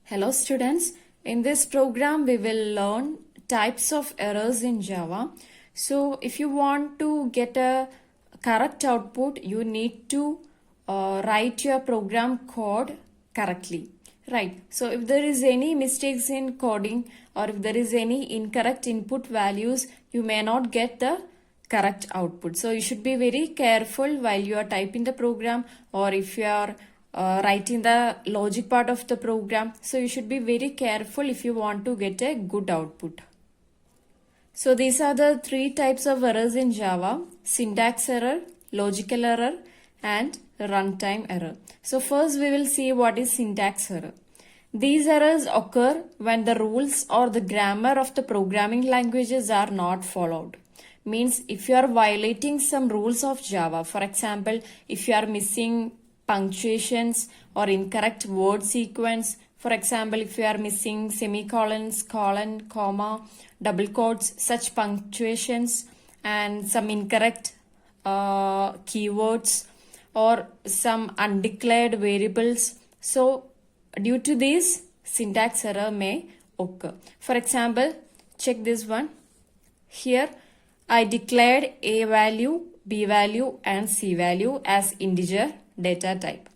Hello students, in this program we will learn types of errors in Java. So if you want to get a correct output, you need to write your program code correctly. Right. So if there is any mistakes in coding or if there is any incorrect input values, you may not get the correct output. So you should be very careful while you are typing the program or if you are writing the logic part of the program. So you should be very careful if you want to get a good output. So these are the three types of errors in Java: syntax error, logical error, and runtime error. So first we will see what is syntax error. These errors occur when the rules or the grammar of the programming languages are not followed. Means if you are violating some rules of Java, for example, if you are missing punctuations or incorrect word sequence, for example, if you are missing semicolons, colon, comma, double quotes, such punctuations and some incorrect keywords or some undeclared variables. So due to this, syntax error may occur. For example, check this one. Here I declared a value, b value and c value as integer data type.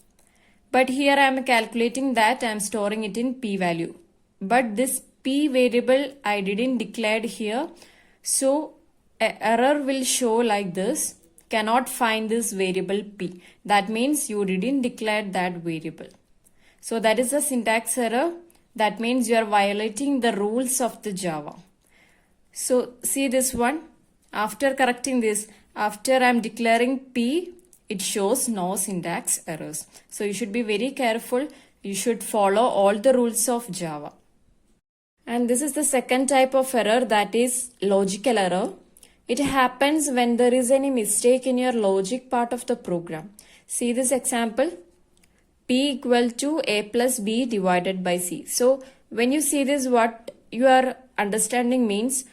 But here I am calculating that I am storing it in p value. But this p variable I didn't declare here. So an error will show like this: cannot find this variable p. That means you didn't declare that variable. So that is a syntax error. That means you are violating the rules of the Java. So see this one. After correcting this, after I am declaring p, it shows no syntax errors. So you should be very careful. You should follow all the rules of Java. And this is the second type of error, that is logical error. It happens when there is any mistake in your logic part of the program. See this example. P equal to a plus b divided by c. So when you see this, what you are understanding means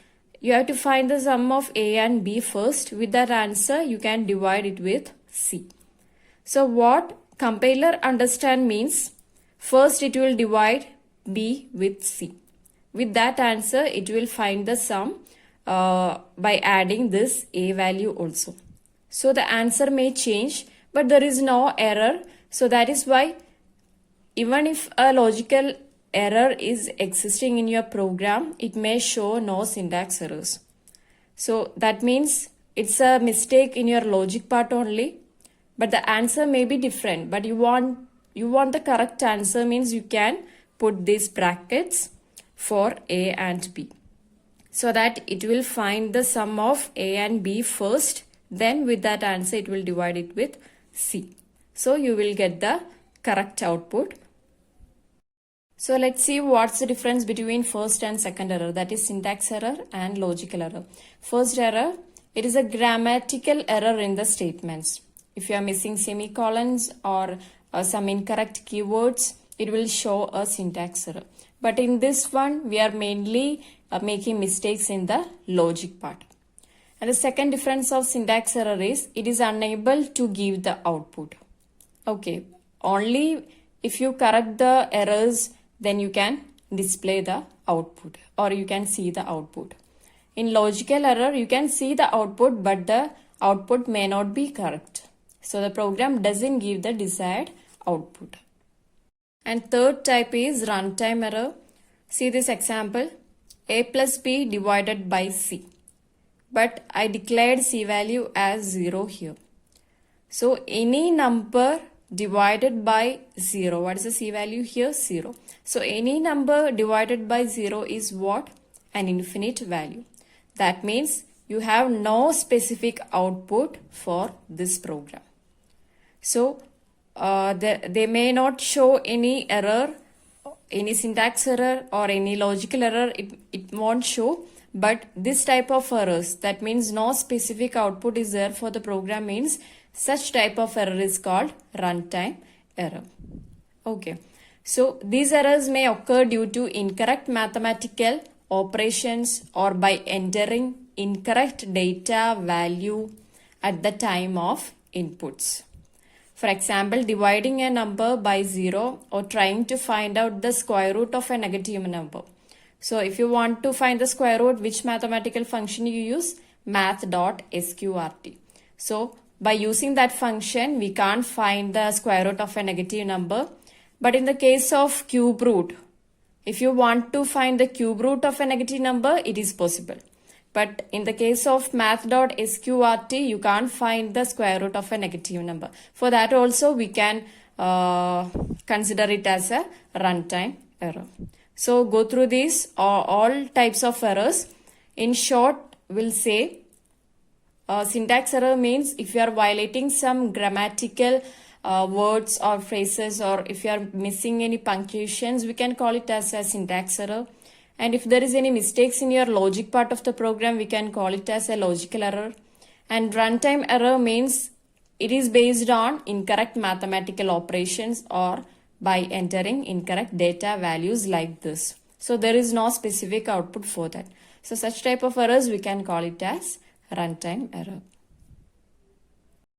you have to find the sum of a and b first. With that answer, you can divide it with c. So what compiler understand means, first it will divide b with c. With that answer, it will find the sum by adding this a value also. So the answer may change, but there is no error. So that is why even if a logical error is existing in your program, it may show no syntax errors. So that means it's a mistake in your logic part only, but the answer may be different. But you want the correct answer means you can put these brackets for a and b, so that it will find the sum of a and b first. Then with that answer, it will divide it with c. So you will get the correct output. So let's see what's the difference between first and second error, that is syntax error and logical error. First error, it is a grammatical error in the statements. If you are missing semicolons or some incorrect keywords, it will show a syntax error. But in this one, we are mainly making mistakes in the logic part. And the second difference of syntax error is it is unable to give the output. Okay, only if you correct the errors, then you can display the output or you can see the output. In logical error, you can see the output, but the output may not be correct. So the program doesn't give the desired output. And third type is runtime error. See this example, a plus b divided by c. But I declared c value as 0 here. So any number divided by 0. What is the c value here? 0. So any number divided by 0 is what? An infinite value. That means you have no specific output for this program. So they may not show any error, any syntax error or any logical error. It won't show. But this type of errors, that means no specific output is there for the program, means such type of error is called runtime error. Okay. So these errors may occur due to incorrect mathematical operations or by entering incorrect data value at the time of inputs. For example, dividing a number by 0 or trying to find out the square root of a negative number. So if you want to find the square root, which mathematical function you use? Math.sqrt. So by using that function, we can't find the square root of a negative number. But in the case of cube root, if you want to find the cube root of a negative number, it is possible. But in the case of math.sqrt, you can't find the square root of a negative number. For that also, we can consider it as a runtime error. So go through these all types of errors. In short, we'll say syntax error means if you are violating some grammatical words or phrases, or if you are missing any punctuations, we can call it as a syntax error. And if there is any mistakes in your logic part of the program, we can call it as a logical error. And runtime error means it is based on incorrect mathematical operations or by entering incorrect data values like this. So there is no specific output for that. So such type of errors we can call it as runtime error.